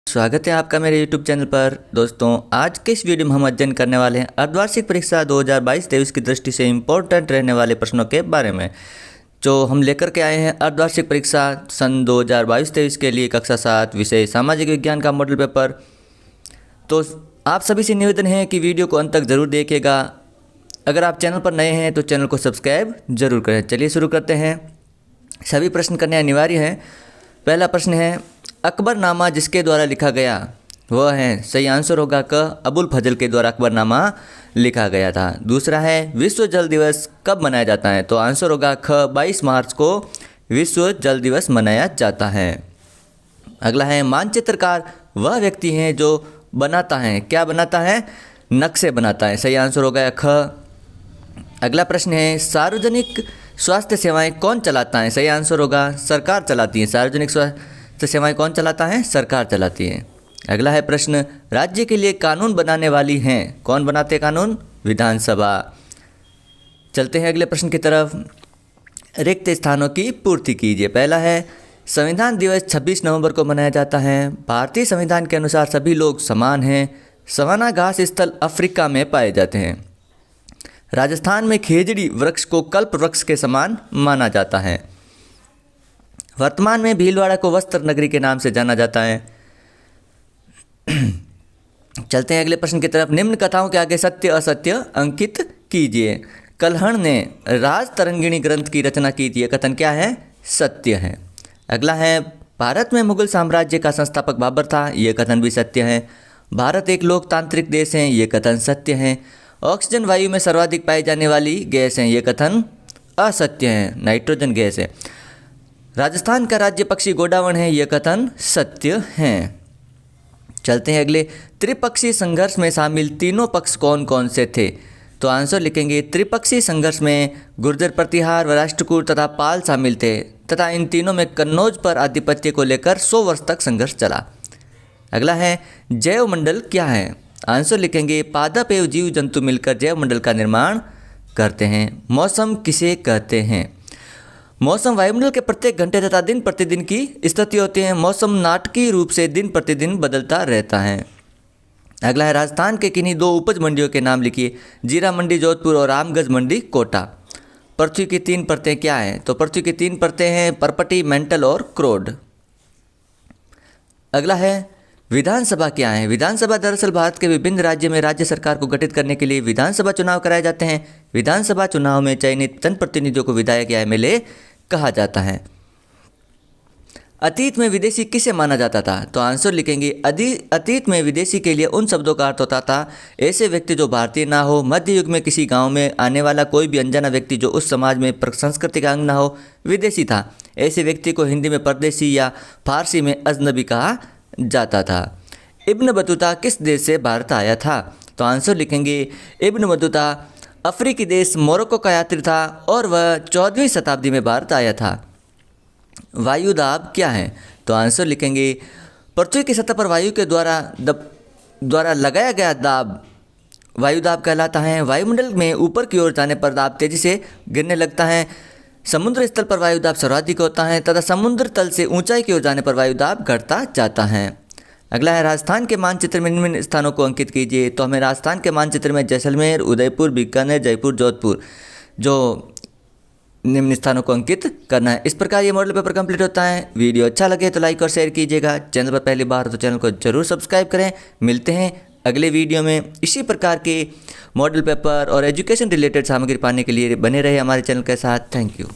स्वागत है आपका मेरे YouTube चैनल पर। दोस्तों, आज के इस वीडियो में हम अध्ययन करने वाले हैं अर्धवार्षिक परीक्षा 2022-23 की दृष्टि से इम्पोर्टेंट रहने वाले प्रश्नों के बारे में, जो हम लेकर के आए हैं अर्धवार्षिक परीक्षा सन 2022-23 के लिए कक्षा 7 विषय सामाजिक विज्ञान का मॉडल पेपर। तो आप सभी से निवेदन है कि वीडियो को अंत तक ज़रूर देखिएगा। अगर आप चैनल पर नए हैं तो चैनल को सब्सक्राइब जरूर करें। चलिए शुरू करते हैं। सभी प्रश्न करने अनिवार्य हैं। पहला प्रश्न है, अकबरनामा जिसके द्वारा लिखा गया वह है, सही आंसर होगा क, अबुल फजल के द्वारा अकबरनामा लिखा गया था। दूसरा है, विश्व जल दिवस कब मनाया जाता है, तो आंसर होगा ख, 22 मार्च को विश्व जल दिवस मनाया जाता है। अगला है, मानचित्रकार वह व्यक्ति है जो बनाता है, क्या बनाता है, नक्शे बनाता है, सही आंसर होगा ख। अगला प्रश्न है, सार्वजनिक स्वास्थ्य सेवाएं कौन चलाता है, सही आंसर होगा सरकार चलाती है। सार्वजनिक स्वास्थ्य सेवाएं कौन चलाता है, सरकार चलाती है। अगला है प्रश्न, राज्य के लिए कानून बनाने वाली हैं, कौन बनाते हैं कानून, विधानसभा। चलते हैं अगले प्रश्न की तरफ। रिक्त स्थानों की पूर्ति कीजिए। पहला है, संविधान दिवस 26 नवंबर को मनाया जाता है। भारतीय संविधान के अनुसार सभी लोग समान हैं। सवाना घास स्थल अफ्रीका में पाए जाते हैं। राजस्थान में खेजड़ी वृक्ष को कल्प वृक्ष के समान माना जाता है। वर्तमान में भीलवाड़ा को वस्त्र नगरी के नाम से जाना जाता है। चलते हैं अगले प्रश्न की तरफ। निम्न कथाओं के आगे सत्य असत्य अंकित कीजिए। कल्हण ने राज तरंगिणी ग्रंथ की रचना की थी, यह कथन क्या है, सत्य है। अगला है, भारत में मुगल साम्राज्य का संस्थापक बाबर था, यह कथन भी सत्य है। भारत एक लोकतांत्रिक देश है, यह कथन सत्य है। ऑक्सीजन वायु में सर्वाधिक पाई जाने वाली गैस है, यह कथन असत्य है, नाइट्रोजन गैस है। राजस्थान का राज्य पक्षी गोडावण है, यह कथन सत्य है। चलते हैं अगले। त्रिपक्षीय संघर्ष में शामिल तीनों पक्ष कौन कौन से थे, तो आंसर लिखेंगे, त्रिपक्षीय संघर्ष में गुर्जर प्रतिहार व राष्ट्रकूट तथा पाल शामिल थे तथा इन तीनों में कन्नौज पर आधिपत्य को लेकर 100 वर्ष तक संघर्ष चला। अगला है, जैव मंडल क्या है, आंसर लिखेंगे, पादप एवं जीव जंतु मिलकर जैव मंडल का निर्माण करते हैं। मौसम किसे कहते हैं, मौसम वायुमंडल के प्रत्येक घंटे तथा दिन प्रतिदिन की स्थिति होती है। मौसम नाटकीय रूप से दिन प्रतिदिन बदलता रहता है। अगला है, राजस्थान के किन्हीं दो उपज मंडियों के नाम लिखिए। जीरा मंडी जोधपुर और रामगंज मंडी कोटा। पृथ्वी की 3 परतें क्या हैं, तो पृथ्वी की 3 परतें हैं परपटी, मेंटल और क्रोड। अगला है, विधानसभा क्या है। विधानसभा दरअसल भारत के विभिन्न राज्य में राज्य सरकार को गठित करने के लिए विधानसभा चुनाव कराए जाते हैं। विधानसभा चुनाव में चयनित जनप्रतिनिधियों को विधायक या एमएलए कहा जाता है। अतीत में विदेशी किसे माना जाता था, तो आंसर लिखेंगे, अतीत में विदेशी के लिए उन शब्दों का अर्थ होता था ऐसे व्यक्ति जो भारतीय ना हो। मध्य युग में किसी गांव में आने वाला कोई भी अनजाना व्यक्ति जो उस समाज में सांस्कृतिक अंग ना हो, विदेशी था। ऐसे व्यक्ति को हिंदी में परदेशी या फारसी में अजनबी कहा जाता था। इब्न बतूता किस देश से भारत आया था, तो आंसर लिखेंगे, इब्न बतूता अफ्रीकी देश मोरक्को का यात्री था और वह 14वीं शताब्दी में भारत आया था। वायुदाब क्या है, तो आंसर लिखेंगे, पृथ्वी की सतह पर वायु के द्वारा लगाया गया दाब वायुदाब कहलाता है। वायुमंडल में ऊपर की ओर जाने पर दाब तेजी से गिरने लगता है। समुद्र स्थल पर वायुदाब सर्वाधिक होता है तथा समुद्र तल से ऊंचाई की ओर जाने पर वायुदाब घटता जाता है। अगला है, राजस्थान के मानचित्र में निम्न स्थानों को अंकित कीजिए। तो हमें राजस्थान के मानचित्र में जैसलमेर, उदयपुर, बीकानेर, जयपुर, जोधपुर जो निम्न स्थानों को अंकित करना है। इस प्रकार ये मॉडल पेपर कंप्लीट होता है। वीडियो अच्छा लगे तो लाइक और शेयर कीजिएगा। चैनल पर पहली बार हो तो चैनल को जरूर सब्सक्राइब करें। मिलते हैं अगले वीडियो में। इसी प्रकार के मॉडल पेपर और एजुकेशन रिलेटेड सामग्री पाने के लिए बने रहे हमारे चैनल के साथ। Thank you.